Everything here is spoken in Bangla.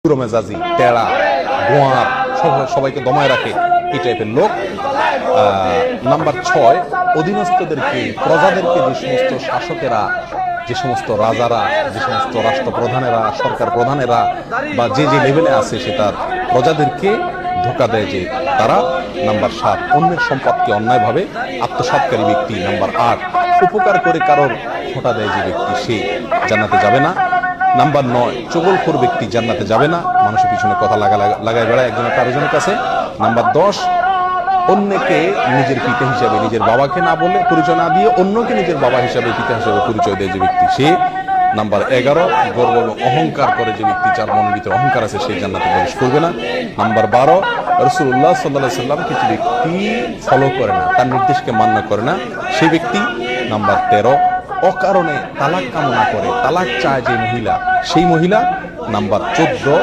মেজাজি, টেড়া, গোয়ার, সবাইকে দমায় রাখে এই টাইপের লোক। নাম্বার 6, অধীনস্থদেরকে, প্রজাদেরকে, যে সমস্ত শাসকেরা, যে সমস্ত রাজারা, যে সমস্ত রাষ্ট্রপ্রধানেরা, সরকার প্রধানেরা বা যে যে লেভেলে আছে সেটার প্রজাদেরকে ধোঁকা দেয় যে তারা। নাম্বার 7, অন্যের সম্পদকে অন্যায়ভাবে আত্মসাৎকারী ব্যক্তি। নাম্বার 8, উপকার করে কারোর খোঁটা দেয় যে ব্যক্তি, সে জান্নাতে যাবে না। নাম্বার 9, চগলখোর ব্যক্তি জান্নাতে যাবে না, মানুষের পিছনে কথা লাগায় বেড়ায় একজনের আরেকজনের কাছে। নাম্বার 10, অন্যকে নিজের পিতা হিসাবে, নিজের বাবাকে না বলে, পরিচয় না দিয়ে অন্যকে নিজের বাবা হিসাবে, পিতা হিসাবে পরিচয় দেয় যে ব্যক্তি, সে। নাম্বার 11, গর্ব এবং অহংকার করে যে ব্যক্তি, যার মনের ভিতরে অহংকার আছে, সে জান্নাতে প্রবেশ করবে না। নাম্বার 12, রাসূলুল্লাহ সাল্লাল্লাহু আলাইহি সাল্লামকে যে ব্যক্তি ফলো করে না, তার নির্দেশকে মান্য করে না, সেই ব্যক্তি। নাম্বার 13, অকারণে তালাক কামনা করে, তালাক চায় যে মহিলা, সেই মহিলা। নাম্বার 14,